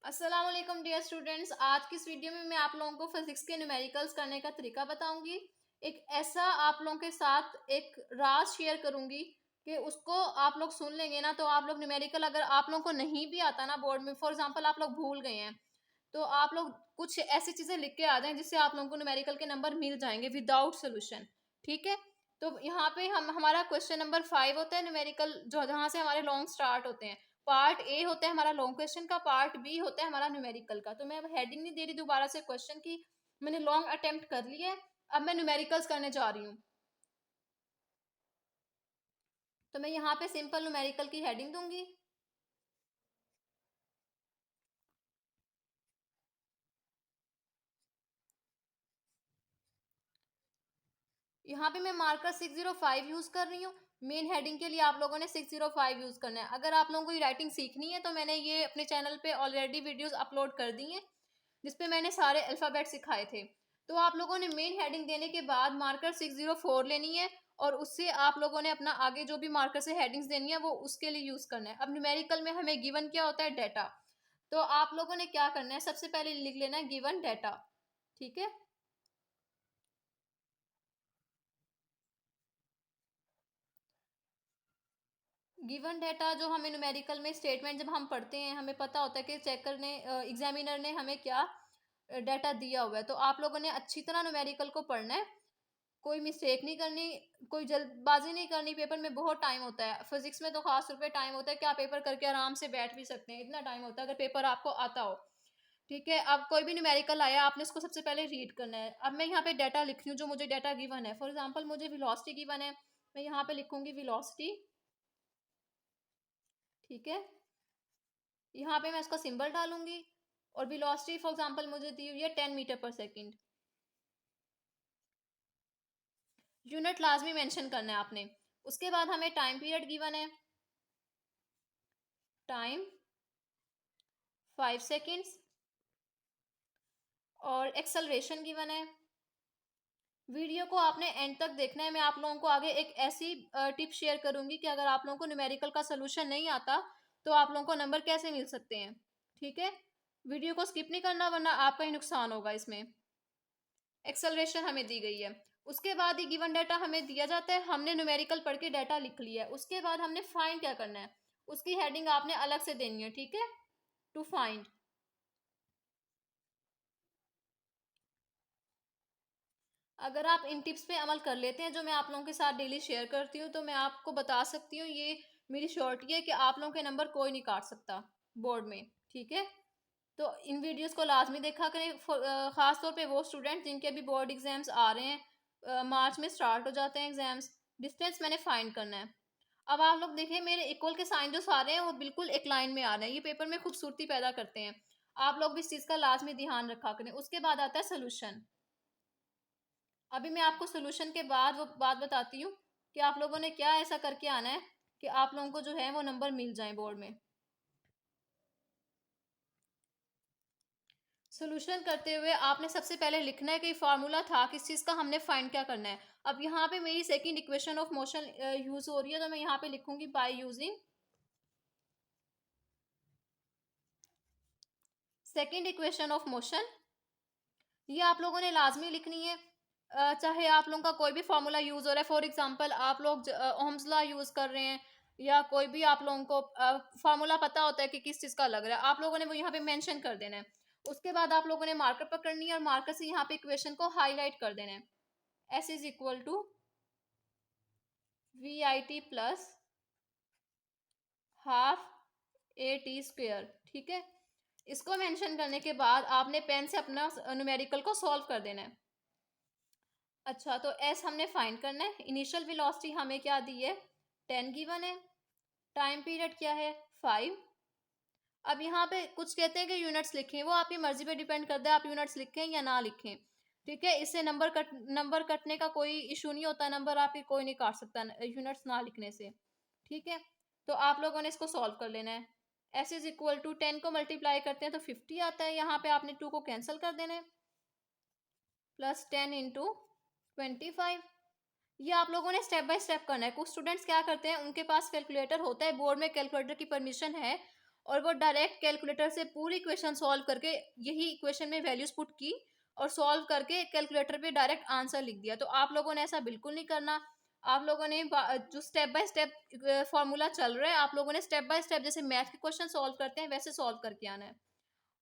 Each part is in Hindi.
अस्सलाम वालेकुम डियर स्टूडेंट्स। आज की इस वीडियो में मैं आप लोगों को फिजिक्स के न्यूमेरिकल्स करने का तरीका बताऊंगी। एक ऐसा आप लोगों के साथ एक राज शेयर करूंगी कि उसको आप लोग सुन लेंगे ना तो आप लोग न्यूमेरिकल अगर आप लोगों को नहीं भी आता ना बोर्ड में, फॉर एग्जांपल आप लोग भूल गए हैं तो आप लोग कुछ ऐसी चीजें लिख के आ जाएं जिससे आप लोगों को न्यूमेरिकल के नंबर मिल जाएंगे विदाउट सोल्यूशन। ठीक है, तो यहाँ पे हम हमारा क्वेश्चन नंबर 5 होता है न्यूमेरिकल, जो जहाँ से हमारे लॉन्ग स्टार्ट होते हैं। पार्ट ए होता है हमारा लॉन्ग क्वेश्चन का, पार्ट बी होता है हमारा न्यूमेरिकल का। तो मैं अब हेडिंग नहीं दे रही दोबारा से क्वेश्चन की, मैंने लॉन्ग अटेम्प्ट कर लिया है। अब मैं न्यूमेरिकल्स करने जा रही हूँ। तो मैं यहाँ पे सिंपल न्यूमेरिकल की हेडिंग दूंगी। यहाँ पे मैं मार्कर 605 यूज कर रही हूँ। मेन हेडिंग के लिए आप लोगों ने 605 यूज करना है। अगर आप लोगों को ये राइटिंग सीखनी है तो मैंने ये अपने चैनल पे ऑलरेडी वीडियोस अपलोड कर दी हैं जिसपे मैंने सारे अल्फाबेट सिखाए थे। तो आप लोगों ने मेन हेडिंग देने के बाद मार्कर 604 लेनी है और उससे आप लोगों ने अपना आगे जो भी मार्कर से हेडिंग्स देनी है वो उसके लिए यूज करना है। अब न्यूमेरिकल में हमें गिवन क्या होता है, डाटा। तो आप लोगों ने क्या करना है, सबसे पहले लिख लेना है गिवन डाटा। ठीक है, गिवन डाटा जो हमें न्यूमेरिकल में स्टेटमेंट जब हम पढ़ते हैं हमें पता होता है कि चेकर ने एग्जामिनर ने हमें क्या डाटा दिया हुआ है। तो आप लोगों ने अच्छी तरह न्यूमेरिकल को पढ़ना है, कोई मिस्टेक नहीं करनी, कोई जल्दबाजी नहीं करनी। पेपर में बहुत टाइम होता है, फिजिक्स में तो खास तौर पे टाइम होता है कि आप पेपर करके आराम से बैठ भी सकते हैं, इतना टाइम होता है अगर पेपर आपको आता हो। ठीक है, अब कोई भी न्यूमेरिकल आया आपने उसको सबसे पहले रीड करना है। अब मैं यहाँ पे डाटा लिख रही हूँ जो मुझे डाटा गिवन है। फॉर एग्जाम्पल मुझे वेलोसिटी गिवन है, मैं यहाँ पे लिखूंगी वेलोसिटी। ठीक है, यहाँ पे मैं इसका सिंबल डालूंगी और वेलोसिटी फॉर एग्जांपल मुझे दी हुई है 10 मीटर पर सेकंड। यूनिट लाजमी मेंशन करना है आपने। उसके बाद हमें टाइम पीरियड गिवन है, टाइम 5 सेकेंड्स, और एक्सेलरेशन गिवन है। वीडियो को आपने एंड तक देखना है। मैं आप लोगों को आगे एक ऐसी टिप शेयर करूंगी कि अगर आप लोगों को न्यूमेरिकल का सोल्यूशन नहीं आता तो आप लोगों को नंबर कैसे मिल सकते हैं। ठीक है, वीडियो को स्किप नहीं करना वरना आपका ही नुकसान होगा इसमें। एक्सेलरेशन हमें दी गई है। उसके बाद ही गिवन डाटा हमें दिया जाता है, हमने न्यूमेरिकल पढ़ के डाटा लिख लिया है। उसके बाद हमने फाइंड क्या करना है, उसकी हेडिंग आपने अलग से देनी है। ठीक है, टू फाइंड। अगर आप इन टिप्स पे अमल कर लेते हैं जो मैं आप लोगों के साथ डेली शेयर करती हूँ तो मैं आपको बता सकती हूँ, ये मेरी श्योरिटी है कि आप लोगों के नंबर कोई नहीं काट सकता बोर्ड में। ठीक है, तो इन वीडियोस को लाजमी देखा करें, खास तौर पे वो स्टूडेंट जिनके अभी बोर्ड एग्जाम्स आ रहे हैं, मार्च में स्टार्ट हो जाते हैं एग्जाम्स। डिस्टेंस मैंने फाइंड करना है। अब आप लोग देखें मेरे इक्वल के साइन जो सारे हैं वो बिल्कुल एक लाइन में आ रहे हैं, ये पेपर में खूबसूरती पैदा करते हैं। आप लोग भी इस चीज़ का लाजमी ध्यान रखा करें। उसके बाद आता है सोल्यूशन। अभी मैं आपको सोल्यूशन के बाद वो बात बताती हूँ कि आप लोगों ने क्या ऐसा करके आना है कि आप लोगों को जो है वो नंबर मिल जाए बोर्ड में। सोल्यूशन करते हुए आपने सबसे पहले लिखना है कि फार्मूला था किस चीज़ का, हमने फाइंड क्या करना है। अब यहाँ पे मेरी second equation of motion use हो रही है तो मैं यहाँ पे लिखूंगी by using second equation of motion. ये आप लोगों ने लाजमी लिखनी है, चाहे आप लोगों का कोई भी फार्मूला यूज हो रहा है। फॉर एग्जांपल आप लोग ओम्स लॉ यूज कर रहे हैं या कोई भी आप लोगों को फार्मूला पता होता है कि किस चीज़ का लग रहा है, आप लोगों ने वो यहाँ पे मेंशन कर देना है। उसके बाद आप लोगों ने मार्कर पकड़नी है और मार्कर से यहाँ पे इक्वेशन को हाईलाइट कर देना है। S is equal to V I T plus half A T square. ठीक है, इसको मेंशन करने के बाद आपने पेन से अपना न्यूमेरिकल को सॉल्व कर देना है। अच्छा, तो एस हमने फाइंड करना है। इनिशियल वेलोसिटी हमें क्या दी है, 10 गिवन है। टाइम पीरियड क्या है, 5। अब यहाँ पे कुछ कहते हैं कि यूनिट्स लिखें, वो आपकी मर्जी पे डिपेंड करता है आप यूनिट्स लिखें या ना लिखें। ठीक है, इससे नंबर कटने का कोई इशू नहीं होता, नंबर आपके कोई नहीं काट सकता यूनिट्स ना लिखने से। ठीक है, तो आप लोगों ने इसको सॉल्व कर लेना है। एस इज इक्वल टू 10 को मल्टीप्लाई करते हैं तो 50 आता है, यहाँ पे आपने 2 को कैंसिल कर देना है, प्लस 10 इंटू 25। ये आप लोगों ने स्टेप बाय स्टेप करना है। कुछ स्टूडेंट्स क्या करते हैं, उनके पास कैलकुलेटर होता है, बोर्ड में कैलकुलेटर की परमिशन है और वो डायरेक्ट कैलकुलेटर से पूरी इक्वेशन सॉल्व करके यही इक्वेशन में वैल्यूज पुट की और सॉल्व करके कैलकुलेटर पे डायरेक्ट आंसर लिख दिया। तो आप लोगों ने ऐसा बिल्कुल नहीं करना। आप लोगों ने जो स्टेप बाय स्टेप फॉर्मूला चल रहा है, आप लोगों ने स्टेप बाय स्टेप जैसे मैथ के क्वेश्चन सॉल्व करते हैं वैसे सॉल्व करके आना है।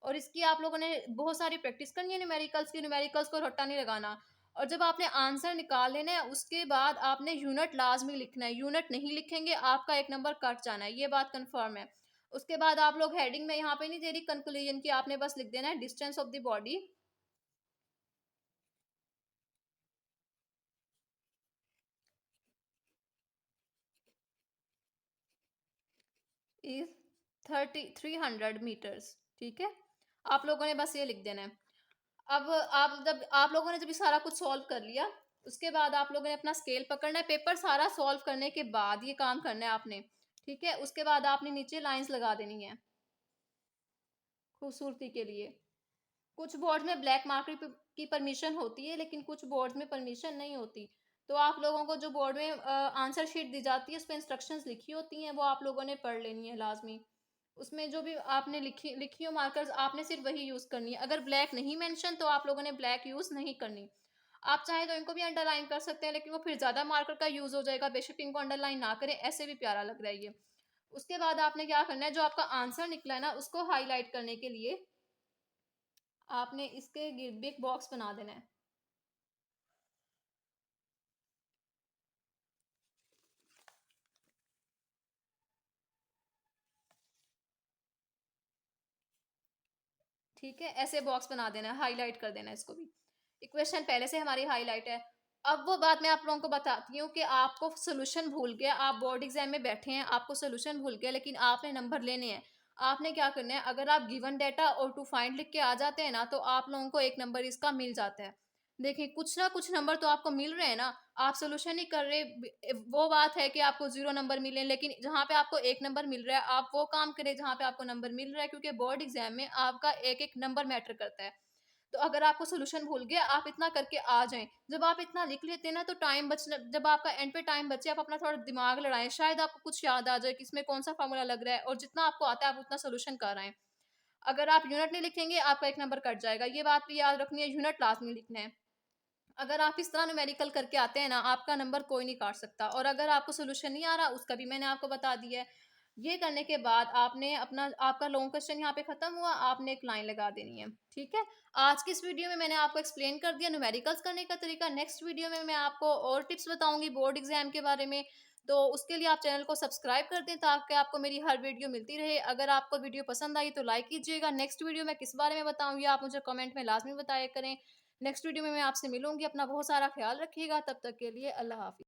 और इसकी आप लोगों ने बहुत सारी प्रैक्टिस करनी है न्यूमेरिकल्स की। न्यूमेरिकल्स को रट्टा नहीं लगाना। और जब आपने आंसर निकाल लेना है उसके बाद आपने यूनिट लाजमी लिखना है। यूनिट नहीं लिखेंगे आपका एक नंबर कट जाना है, ये बात कंफर्म है। उसके बाद आप लोग हेडिंग में यहाँ पे नहीं दे रही कंक्लूजन की, आपने बस लिख देना है distance of the body is 300 meters. ठीक है, आप लोगों ने बस ये लिख देना है। अब आप लोगों ने जब ये सारा कुछ सॉल्व कर लिया उसके बाद आप लोगों ने अपना स्केल पकड़ना है। पेपर सारा सॉल्व करने के बाद ये काम करना है आपने। ठीक है, उसके बाद आपने नीचे लाइंस लगा देनी है खूबसूरती के लिए। कुछ बोर्ड में ब्लैक मार्कर की परमिशन होती है लेकिन कुछ बोर्ड में परमिशन नहीं होती। तो आप लोगों को जो बोर्ड में आंसर शीट दी जाती है उस पर इंस्ट्रक्शंस लिखी होती हैं, वो आप लोगों ने पढ़ लेनी है लाजमी। उसमें जो भी आपने लिखी लिखी हो मार्कर्स आपने सिर्फ वही यूज करनी है। अगर ब्लैक नहीं मेंशन तो आप लोगों ने ब्लैक यूज नहीं करनी। आप चाहें तो इनको भी अंडरलाइन कर सकते हैं लेकिन वो फिर ज्यादा मार्कर का यूज हो जाएगा। बेशक इनको अंडरलाइन ना करें, ऐसे भी प्यारा लग रहा है ये। उसके बाद आपने क्या करना है, जो आपका आंसर निकला है ना उसको हाईलाइट करने के लिए आपने इसके गिर्द एक बॉक्स बना देना है। ठीक है, ऐसे बॉक्स बना देना है, हाईलाइट कर देना है इसको भी। इक्वेशन पहले से हमारी हाईलाइट है। अब वो बात मैं आप लोगों को बताती हूँ कि आपको सोल्यूशन भूल गया, आप बोर्ड एग्जाम में बैठे हैं, आपको सोल्यूशन भूल गया लेकिन आपने नंबर लेने हैं। आपने क्या करना है, अगर आप गिवन डेटा और टू फाइंड लिख के आ जाते हैं ना तो आप लोगों को एक नंबर इसका मिल जाता है। देखिए कुछ ना कुछ नंबर तो आपको मिल रहे हैं ना। आप सोल्यूशन नहीं कर रहे, वो बात है कि आपको 0 नंबर मिले, लेकिन जहाँ पे आपको 1 नंबर मिल रहा है आप वो काम करें जहाँ पे आपको नंबर मिल रहा है, क्योंकि बोर्ड एग्जाम में आपका एक-एक नंबर मैटर करता है। तो अगर आपको सॉल्यूशन भूल गया आप इतना करके आ जाएं। जब आप इतना लिख लेते हैं ना तो टाइम बचना, जब आपका एंड पे टाइम बचे आप अपना थोड़ा दिमाग लड़ाएं, शायद आपको कुछ याद आ जाए कि इसमें कौन सा फार्मूला लग रहा है और जितना आपको आता है आप उतना सॉल्यूशन कर आए। अगर आप यूनिट नहीं लिखेंगे आपका एक नंबर कट जाएगा, ये बात भी याद रखनी है। यूनिट लाजमी लिखना है। अगर आप इस तरह न्यूमेरिकल करके आते हैं ना आपका नंबर कोई नहीं काट सकता। और अगर आपको सोल्यूशन नहीं आ रहा उसका भी मैंने आपको बता दिया है। ये करने के बाद आपने अपना आपका लॉन्ग क्वेश्चन यहाँ पे खत्म हुआ, आपने एक लाइन लगा देनी है। ठीक है, आज की इस वीडियो में मैंने आपको एक्सप्लेन कर दिया न्यूमेरिकल्स करने का तरीका। नेक्स्ट वीडियो में मैं आपको और टिप्स बताऊंगी बोर्ड एग्जाम के बारे में। तो उसके लिए आप चैनल को सब्सक्राइब कर दें ताकि आपको मेरी हर वीडियो मिलती रहे। अगर आपको वीडियो पसंद आई तो लाइक कीजिएगा। नेक्स्ट वीडियो में किस बारे में बताऊंगी आप मुझे कमेंट में लाजमी बताया करें। नेक्स्ट वीडियो में मैं आपसे मिलूंगी। अपना बहुत सारा ख्याल रखिएगा, तब तक के लिए अल्लाह हाफिज।